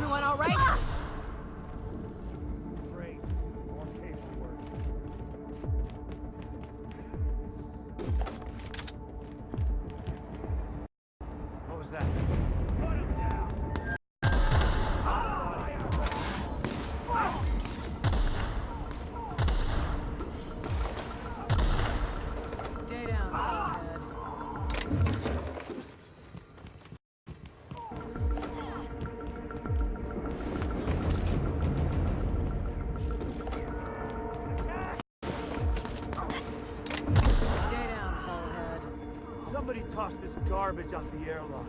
Everyone all right? Great. More paperwork. What was that? Put him down! Stay down, head. Stay down, head. Somebody tossed this garbage out the airlock.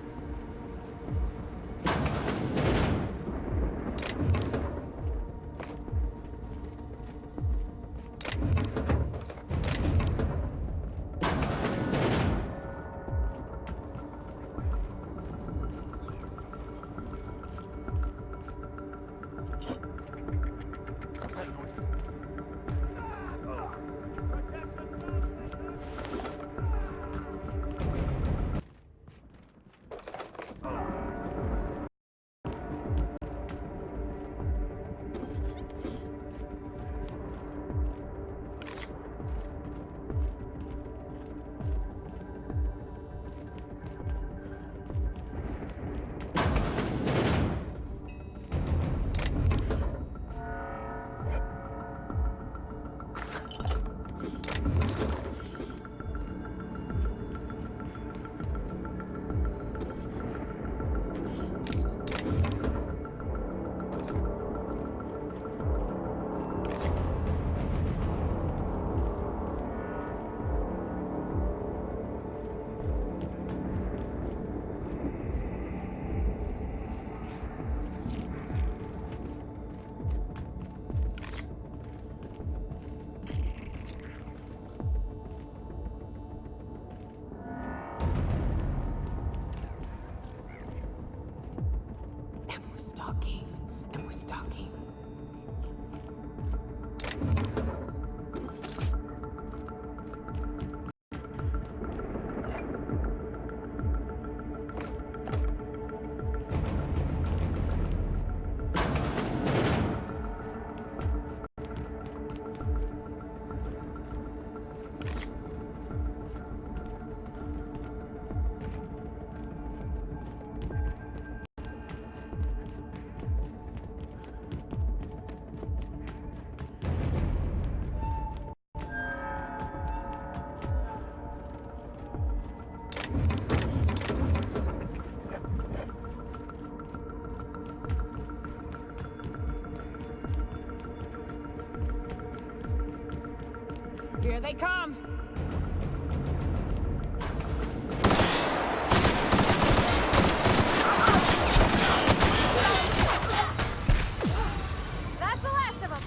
What's that noise? Protect the And we're stalking. And we're stalking. Here they come! That's the last of them.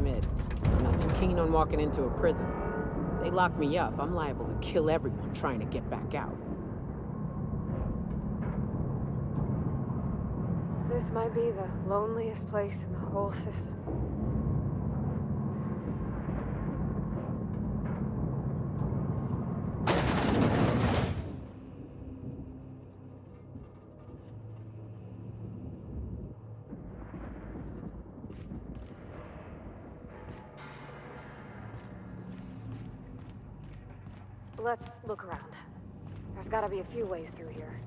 admit, I'm not too keen on walking into a prison. They lock me up, I'm liable to kill everyone trying to get back out. This might be the loneliest place in the whole system. Let's look around. There's gotta be a few ways through here.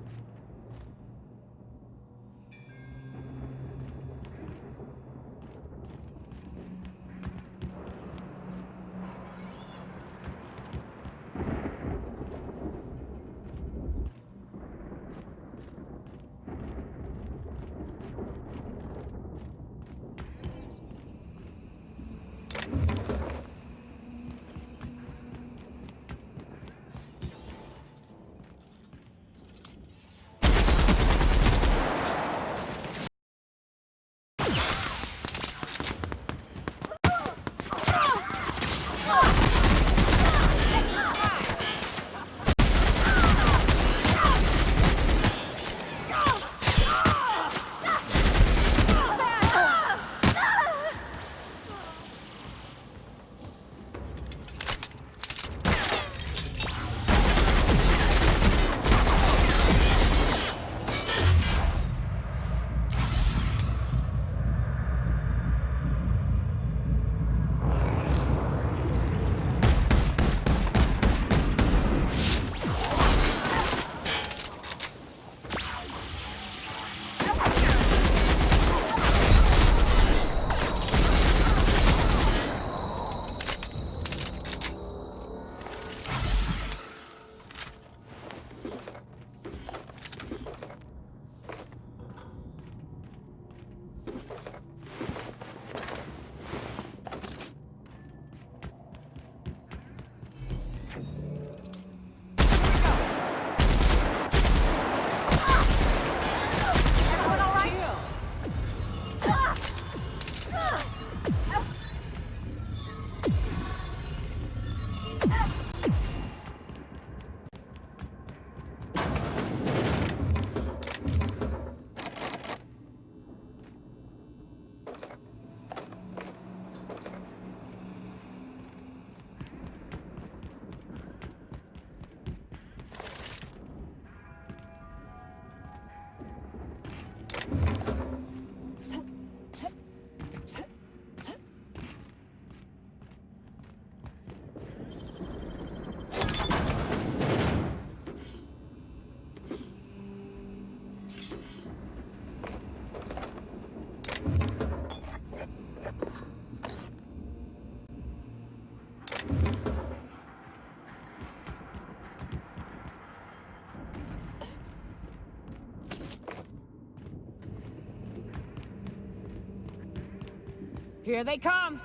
Here they come!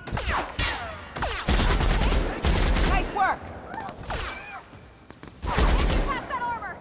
Nice work! Tap that armor!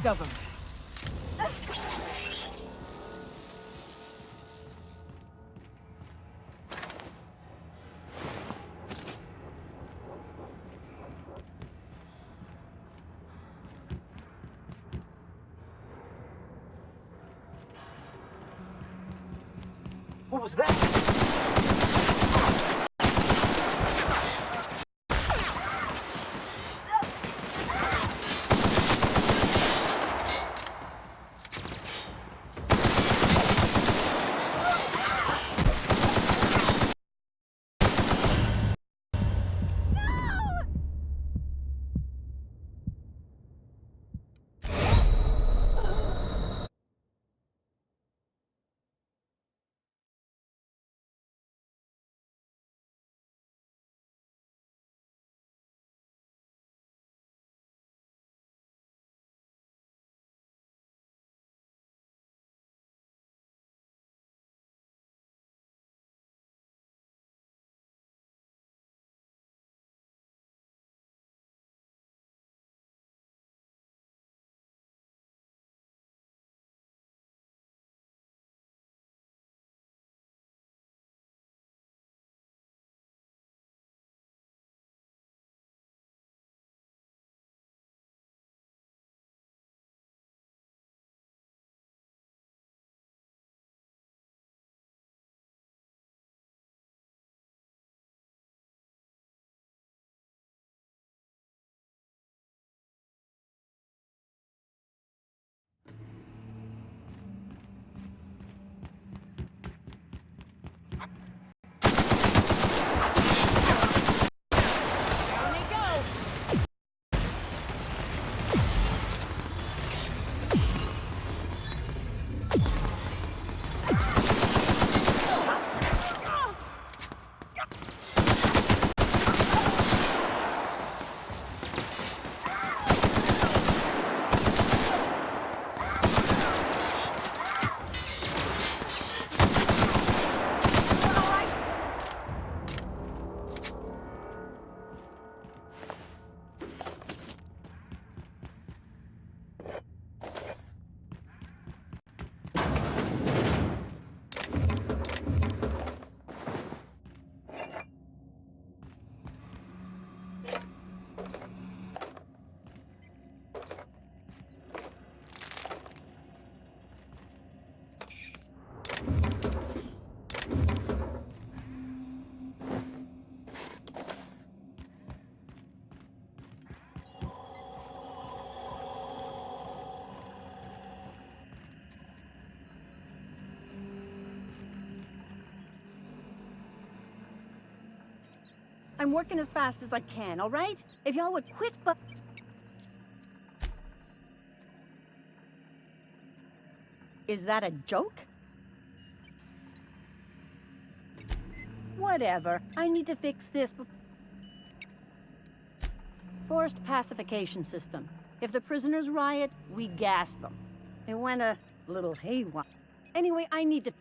most of them. What was that? I'm working as fast as I can, all right? If y'all would quit but... Is that a joke? Whatever. I need to fix this Forced pacification system. If the prisoners riot, we gas them. It went a little haywire. Anyway, I need to...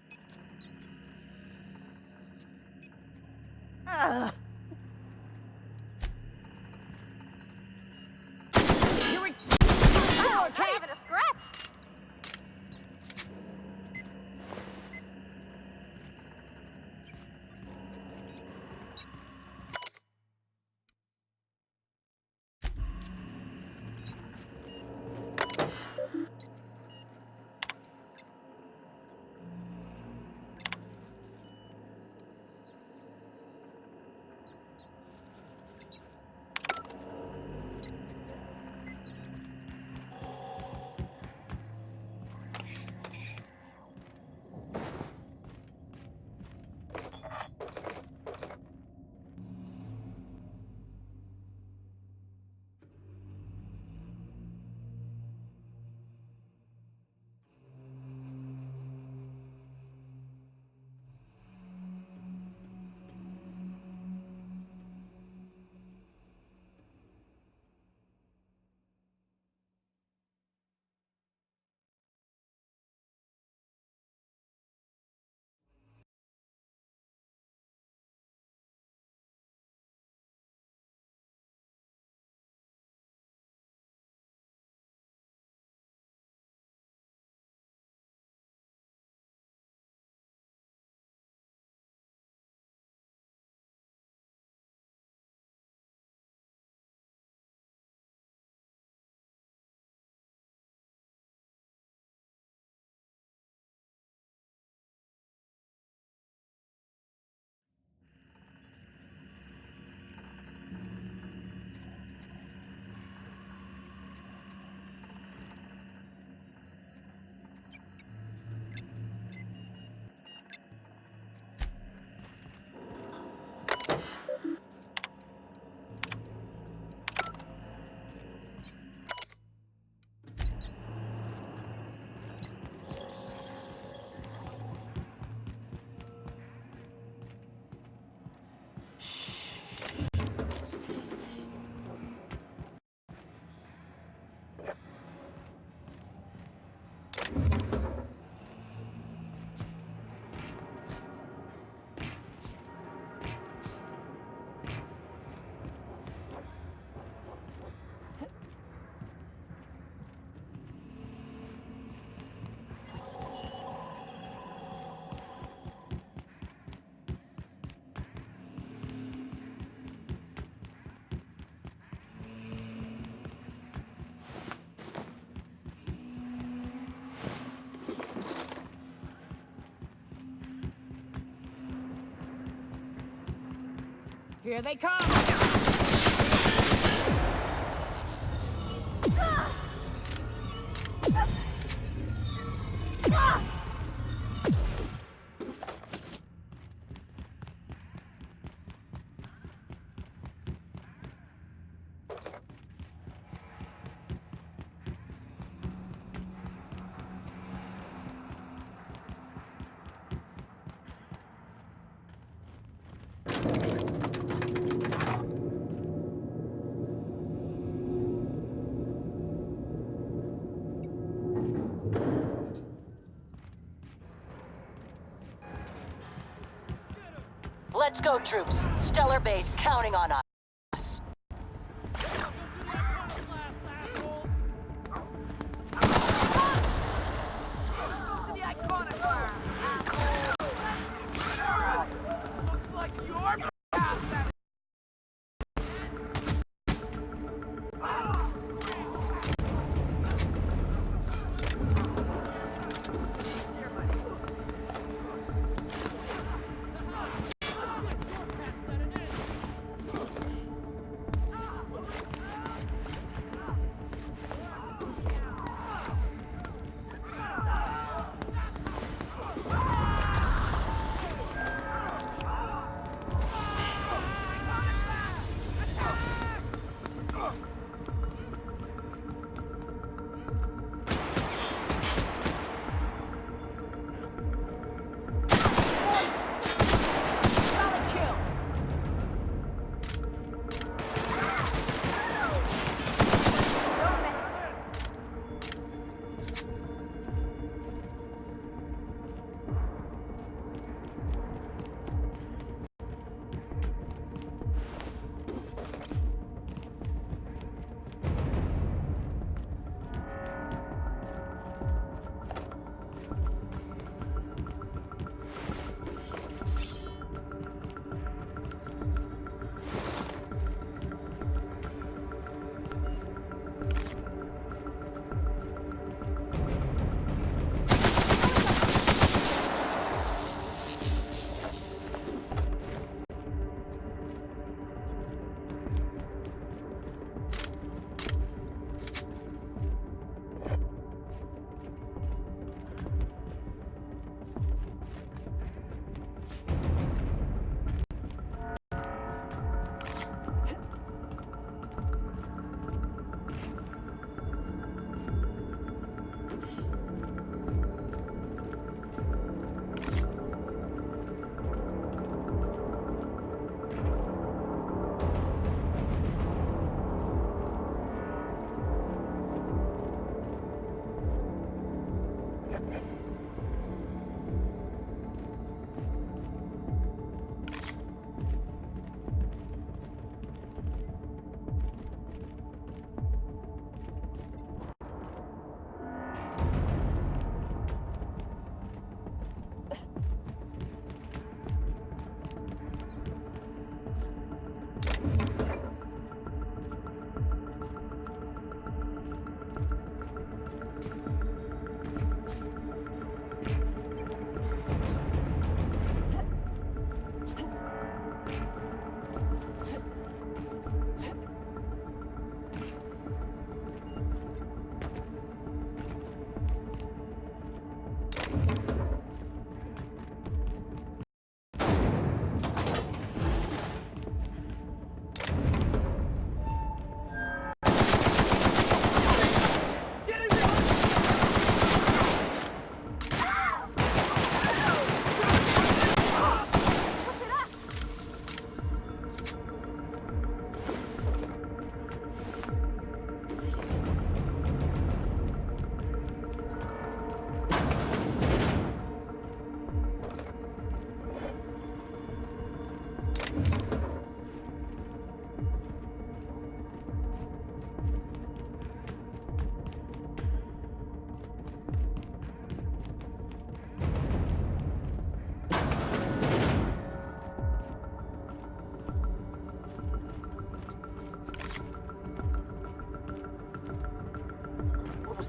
Ugh. Oh, can't even a scratch! Here they come! Let's go, troops. Stellar base counting on us.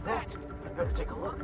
that? I better take a look.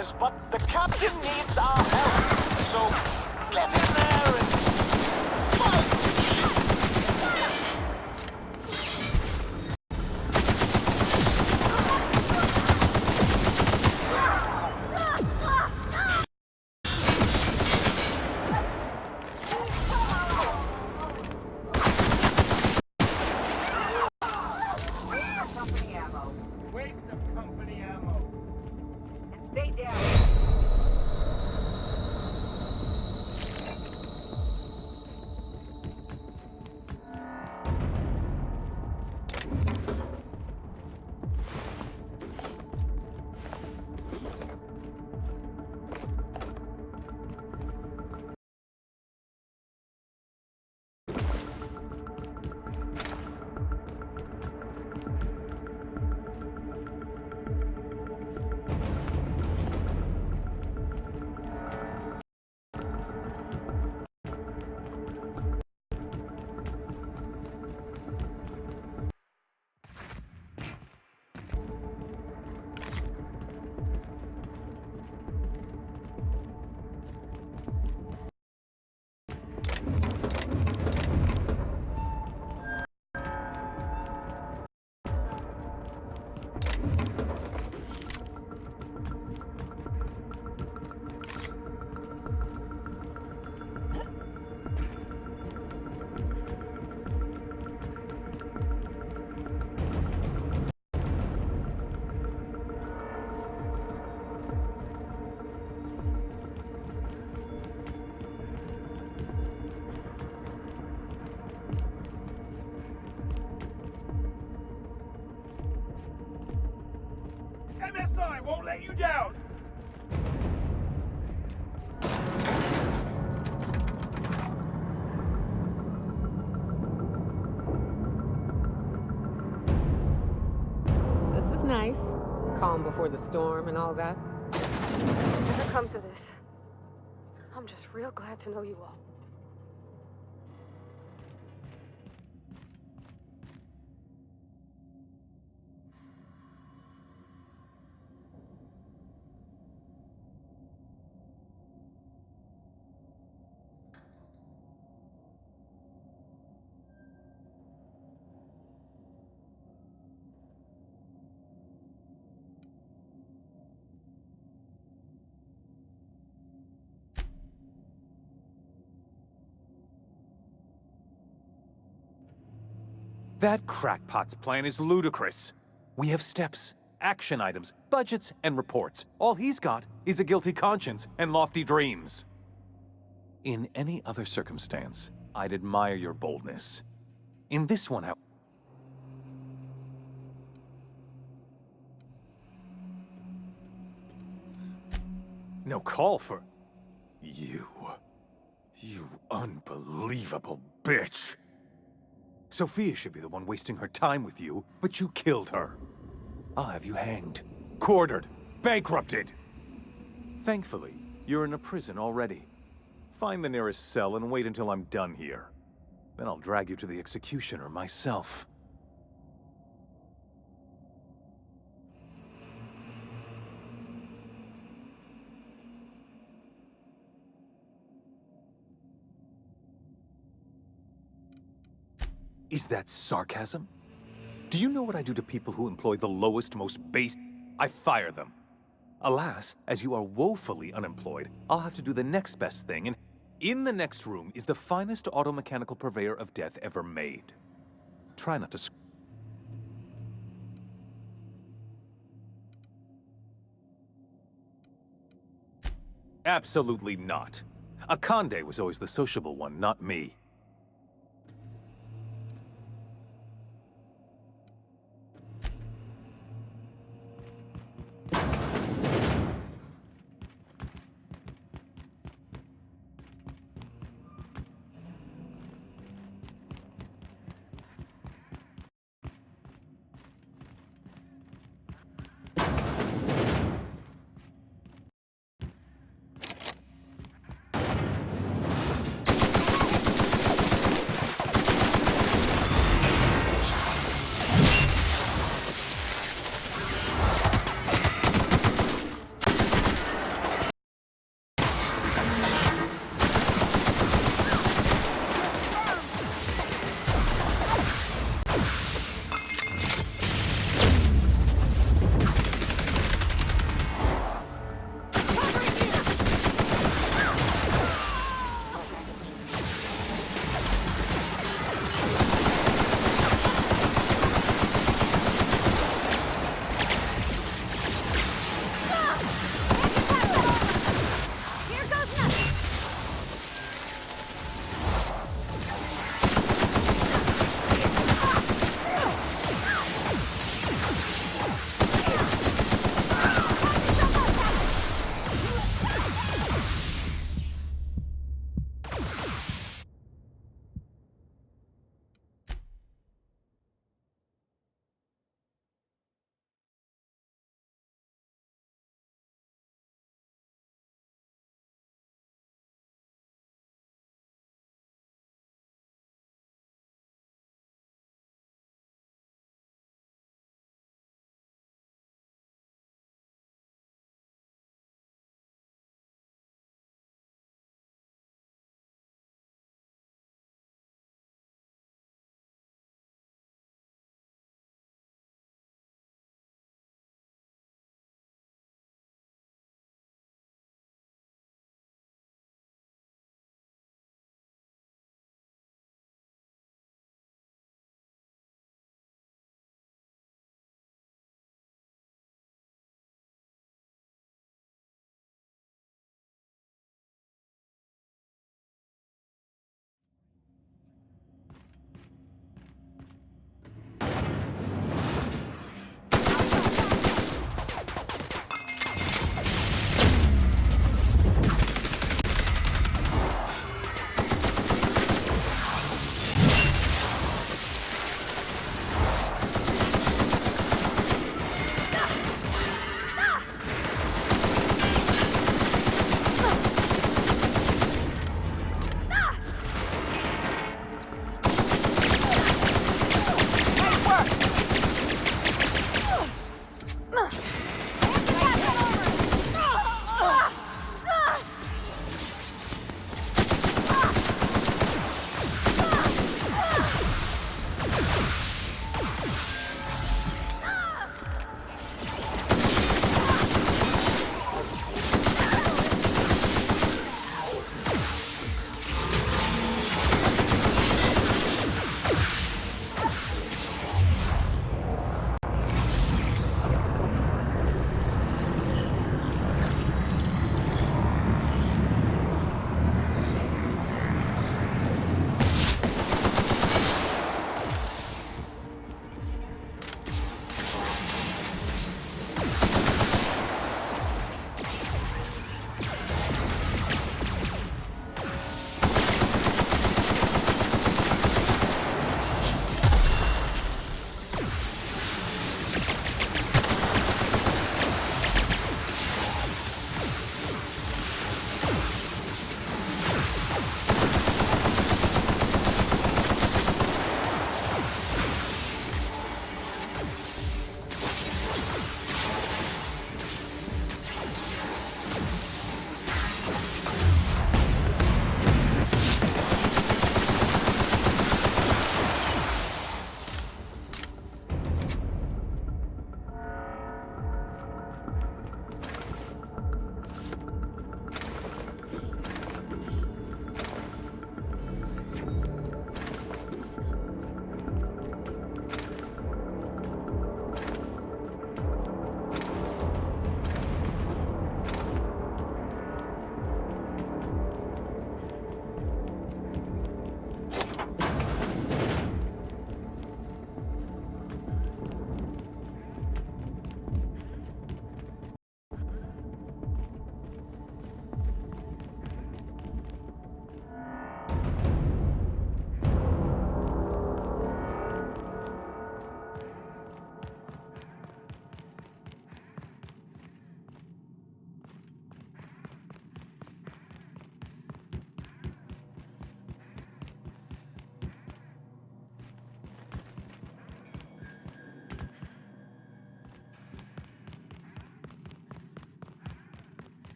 skirmishes, but the captain needs our help. So get in there and fight! Waste of company ammo. And stay down. MSI won't let you down! This is nice. Calm before the storm and all that. If it comes to this, I'm just real glad to know you all. That crackpot's plan is ludicrous. We have steps, action items, budgets, and reports. All he's got is a guilty conscience and lofty dreams. In any other circumstance, I'd admire your boldness. In this one, no call for... You unbelievable bitch! Sophia should be the one wasting her time with you, but you killed her. I'll have you hanged, quartered, bankrupted. Thankfully, you're in a prison already. Find the nearest cell and wait until I'm done here. Then I'll drag you to the executioner myself. Is that sarcasm? Do you know what I do to people who employ the lowest, most base? I fire them. Alas, as you are woefully unemployed, I'll have to do the next best thing, and in the next room is the finest automechanical purveyor of death ever made. Try not to Absolutely not. Akande was always the sociable one, not me.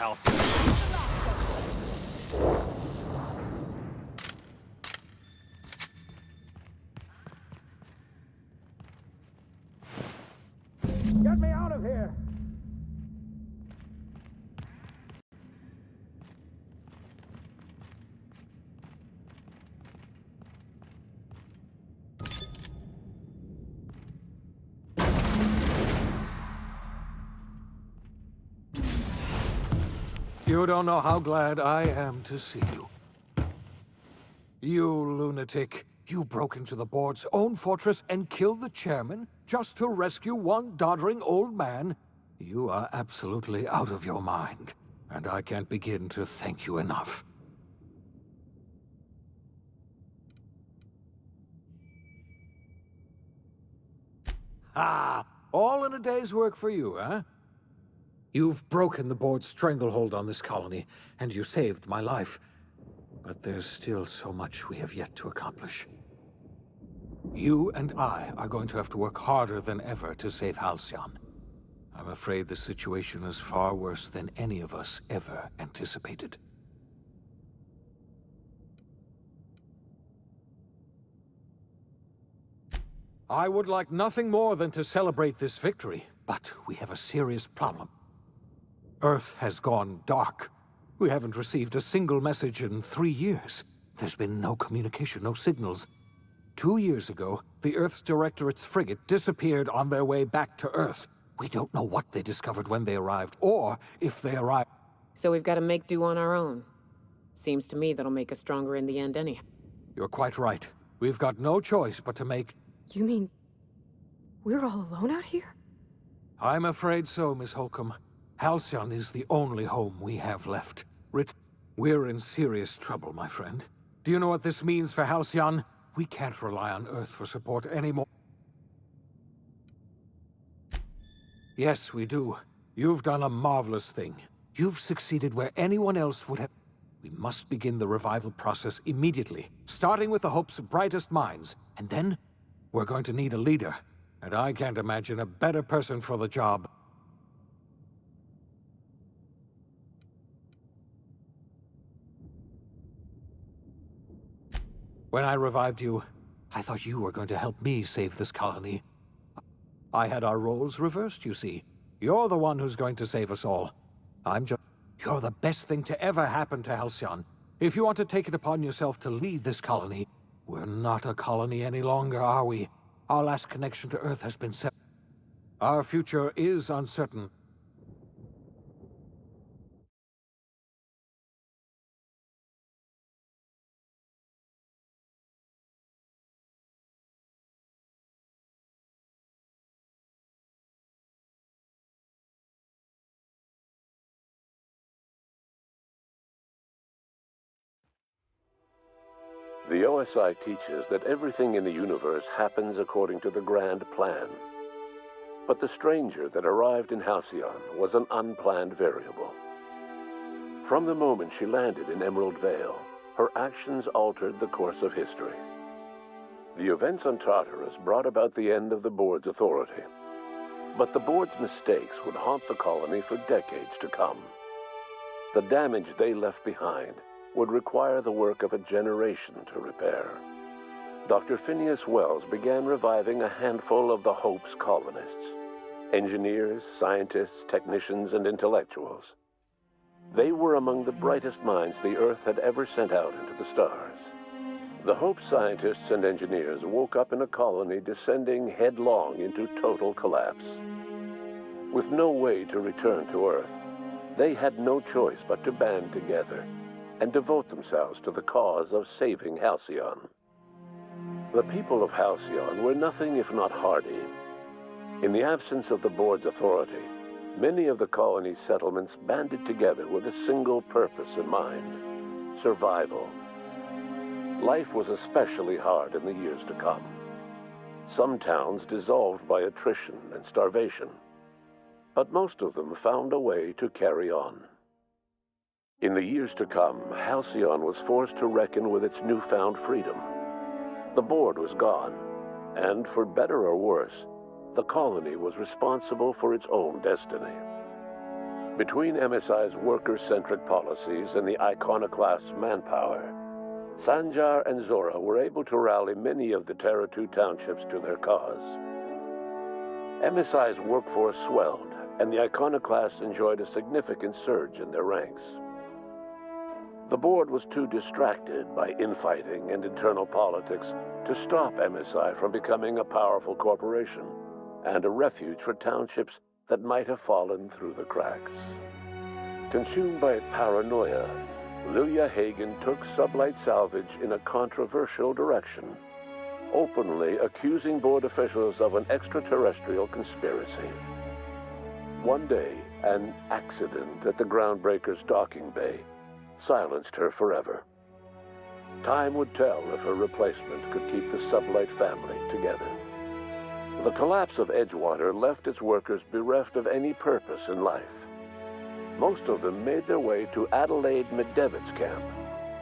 Halcyon. Get me out of here! You don't know how glad I am to see you. You lunatic. You broke into the board's own fortress and killed the chairman just to rescue one doddering old man? You are absolutely out of your mind, and I can't begin to thank you enough. Ah, all in a day's work for you, huh? You've broken the board's stranglehold on this colony, and you saved my life. But there's still so much we have yet to accomplish. You and I are going to have to work harder than ever to save Halcyon. I'm afraid the situation is far worse than any of us ever anticipated. I would like nothing more than to celebrate this victory, but we have a serious problem. Earth has gone dark. We haven't received a single message in 3 years. There's been no communication, no signals. 2 years ago, the Earth's Directorate's frigate disappeared on their way back to Earth. We don't know what they discovered when they arrived, or if they arrived. So we've got to make do on our own. Seems to me that'll make us stronger in the end anyhow. You're quite right. We've got no choice but to make... You mean we're all alone out here? I'm afraid so, Miss Holcomb. Halcyon is the only home we have left. We're in serious trouble, my friend. Do you know what this means for Halcyon? We can't rely on Earth for support anymore. Yes, we do. You've done a marvelous thing. You've succeeded where anyone else would have... We must begin the revival process immediately, starting with the Hope's brightest minds. And then, we're going to need a leader. And I can't imagine a better person for the job. When I revived you, I thought you were going to help me save this colony. I had our roles reversed, you see. You're the one who's going to save us all. You're the best thing to ever happen to Halcyon. If you want to take it upon yourself to lead this colony, we're not a colony any longer, are we? Our last connection to Earth has been severed. Our future is uncertain. The OSI teaches that everything in the universe happens according to the grand plan. But the stranger that arrived in Halcyon was an unplanned variable. From the moment she landed in Emerald Vale, her actions altered the course of history. The events on Tartarus brought about the end of the board's authority. But the board's mistakes would haunt the colony for decades to come. The damage they left behind would require the work of a generation to repair. Dr. Phineas Wells began reviving a handful of the Hope's colonists. Engineers, scientists, technicians, and intellectuals. They were among the brightest minds the Earth had ever sent out into the stars. The Hope scientists and engineers woke up in a colony descending headlong into total collapse. With no way to return to Earth, they had no choice but to band together and devote themselves to the cause of saving Halcyon. The people of Halcyon were nothing if not hardy. In the absence of the board's authority, many of the colony's settlements banded together with a single purpose in mind: survival. Life was especially hard in the years to come. Some towns dissolved by attrition and starvation, but most of them found a way to carry on. In the years to come, Halcyon was forced to reckon with its newfound freedom. The board was gone, and for better or worse, the colony was responsible for its own destiny. Between MSI's worker-centric policies and the iconoclast's manpower, Sanjar and Zora were able to rally many of the Terra 2 townships to their cause. MSI's workforce swelled, and the iconoclasts enjoyed a significant surge in their ranks. The board was too distracted by infighting and internal politics to stop MSI from becoming a powerful corporation and a refuge for townships that might have fallen through the cracks. Consumed by paranoia, Lilia Hagen took Sublight Salvage in a controversial direction, openly accusing board officials of an extraterrestrial conspiracy. One day, an accident at the Groundbreaker's docking bay silenced her forever. Time would tell if her replacement could keep the Sublight family together. The collapse of Edgewater left its workers bereft of any purpose in life. Most of them made their way to Adelaide McDevitt's camp,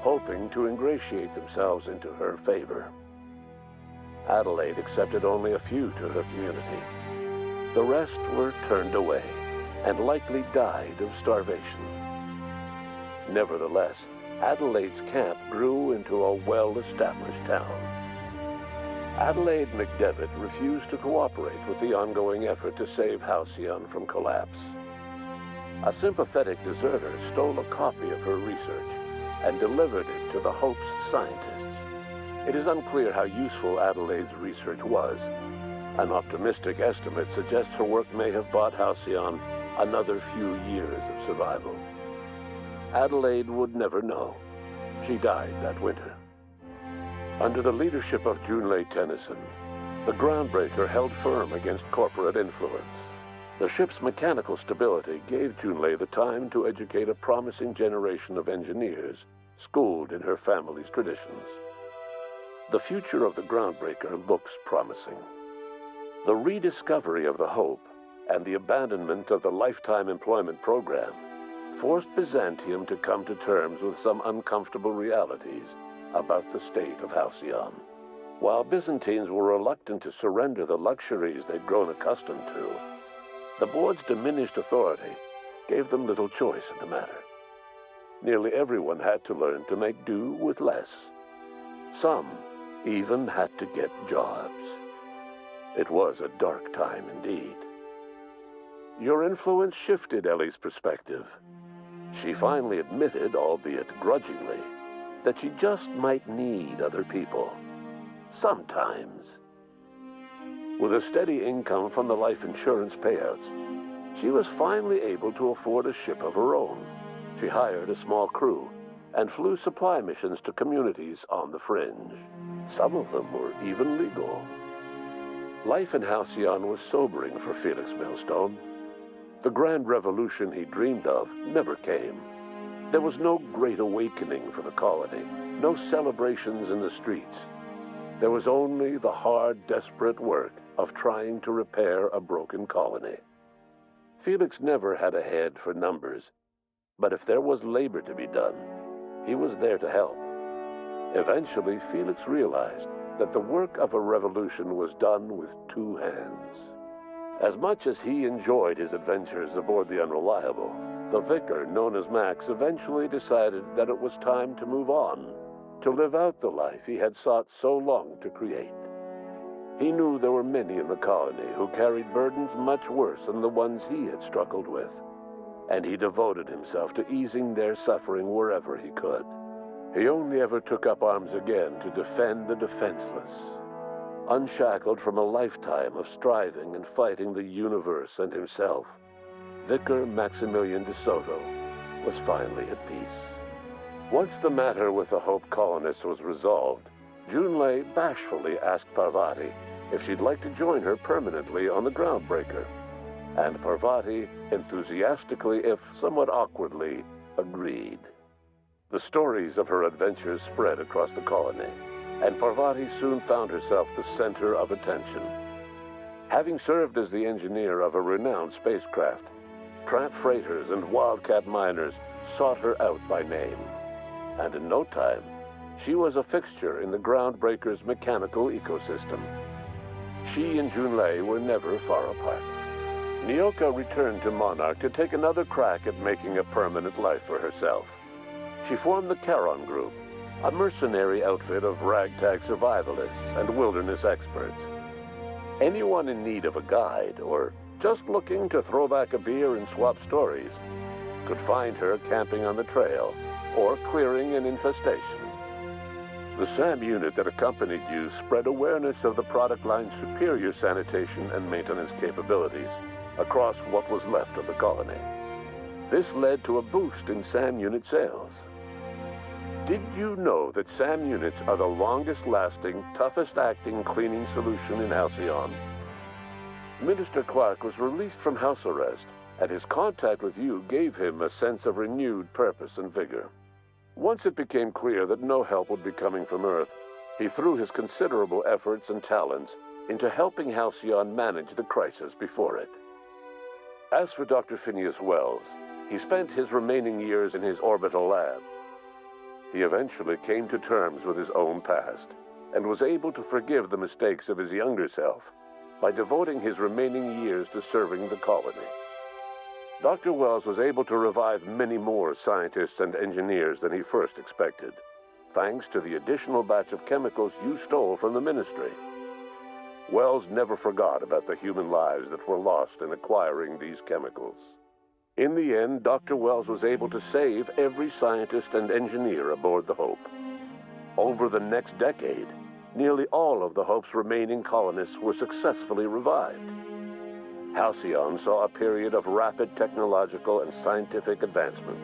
hoping to ingratiate themselves into her favor. Adelaide accepted only a few to her community. The rest were turned away and likely died of starvation. Nevertheless, Adelaide's camp grew into a well-established town. Adelaide McDevitt refused to cooperate with the ongoing effort to save Halcyon from collapse. A sympathetic deserter stole a copy of her research and delivered it to the Hope's scientists. It is unclear how useful Adelaide's research was. An optimistic estimate suggests her work may have bought Halcyon another few years of survival. Adelaide would never know. She died that winter. Under the leadership of Junlei Tennyson, the Groundbreaker held firm against corporate influence. The ship's mechanical stability gave Junlei the time to educate a promising generation of engineers schooled in her family's traditions. The future of the Groundbreaker looks promising. The rediscovery of the Hope and the abandonment of the lifetime employment program forced Byzantium to come to terms with some uncomfortable realities about the state of Halcyon. While Byzantines were reluctant to surrender the luxuries they'd grown accustomed to, the board's diminished authority gave them little choice in the matter. Nearly everyone had to learn to make do with less. Some even had to get jobs. It was a dark time indeed. Your influence shifted Ellie's perspective. She finally admitted, albeit grudgingly, that she just might need other people. Sometimes. With a steady income from the life insurance payouts, she was finally able to afford a ship of her own. She hired a small crew and flew supply missions to communities on the fringe. Some of them were even legal. Life in Halcyon was sobering for Felix Millstone. The grand revolution he dreamed of never came. There was no great awakening for the colony, no celebrations in the streets. There was only the hard, desperate work of trying to repair a broken colony. Felix never had a head for numbers, but if there was labor to be done, he was there to help. Eventually, Felix realized that the work of a revolution was done with two hands. As much as he enjoyed his adventures aboard the Unreliable, the vicar, known as Max, eventually decided that it was time to move on, to live out the life he had sought so long to create. He knew there were many in the colony who carried burdens much worse than the ones he had struggled with, and he devoted himself to easing their suffering wherever he could. He only ever took up arms again to defend the defenseless. Unshackled from a lifetime of striving and fighting the universe and himself, Vicar Maximilian de Soto was finally at peace. Once the matter with the Hope colonists was resolved, Junlei bashfully asked Parvati if she'd like to join her permanently on the Groundbreaker, and Parvati enthusiastically, if somewhat awkwardly, agreed. The stories of her adventures spread across the colony, and Parvati soon found herself the center of attention. Having served as the engineer of a renowned spacecraft, tramp freighters and wildcat miners sought her out by name, and in no time, she was a fixture in the Groundbreaker's mechanical ecosystem. She and Junlei were never far apart. Nyoka returned to Monarch to take another crack at making a permanent life for herself. She formed the Charon Group, a mercenary outfit of ragtag survivalists and wilderness experts. Anyone in need of a guide, or just looking to throw back a beer and swap stories, could find her camping on the trail or clearing an infestation. The SAM unit that accompanied you spread awareness of the product line's superior sanitation and maintenance capabilities across what was left of the colony. This led to a boost in SAM unit sales. Did you know that SAM units are the longest-lasting, toughest-acting cleaning solution in Halcyon? Minister Clark was released from house arrest, and his contact with you gave him a sense of renewed purpose and vigor. Once it became clear that no help would be coming from Earth, he threw his considerable efforts and talents into helping Halcyon manage the crisis before it. As for Dr. Phineas Wells, he spent his remaining years in his orbital lab. He eventually came to terms with his own past and was able to forgive the mistakes of his younger self by devoting his remaining years to serving the colony. Dr. Wells was able to revive many more scientists and engineers than he first expected, thanks to the additional batch of chemicals you stole from the Ministry. Wells never forgot about the human lives that were lost in acquiring these chemicals. In the end, Dr. Wells was able to save every scientist and engineer aboard the Hope. Over the next decade, nearly all of the Hope's remaining colonists were successfully revived. Halcyon saw a period of rapid technological and scientific advancement.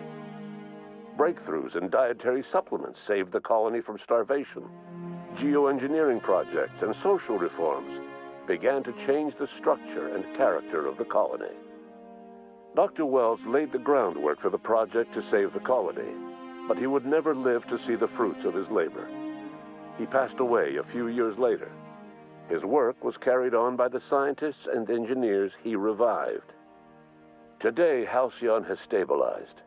Breakthroughs in dietary supplements saved the colony from starvation. Geoengineering projects and social reforms began to change the structure and character of the colony. Dr. Wells laid the groundwork for the project to save the colony, but he would never live to see the fruits of his labor. He passed away a few years later. His work was carried on by the scientists and engineers he revived. Today, Halcyon has stabilized.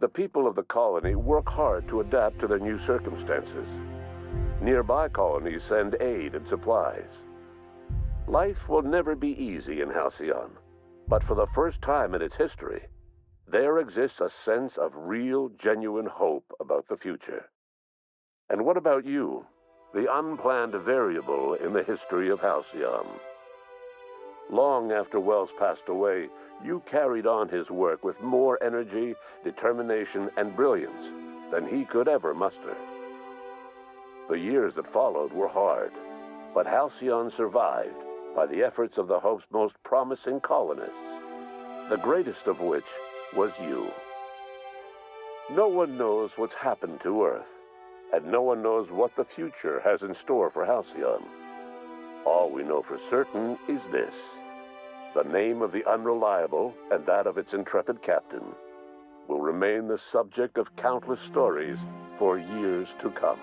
The people of the colony work hard to adapt to their new circumstances. Nearby colonies send aid and supplies. Life will never be easy in Halcyon, but for the first time in its history, there exists a sense of real, genuine hope about the future. And what about you? The unplanned variable in the history of Halcyon. Long after Wells passed away, you carried on his work with more energy, determination, and brilliance than he could ever muster. The years that followed were hard, but Halcyon survived by the efforts of the Hope's most promising colonists, the greatest of which was you. No one knows what's happened to Earth, and no one knows what the future has in store for Halcyon. All we know for certain is this: the name of the Unreliable and that of its intrepid captain will remain the subject of countless stories for years to come.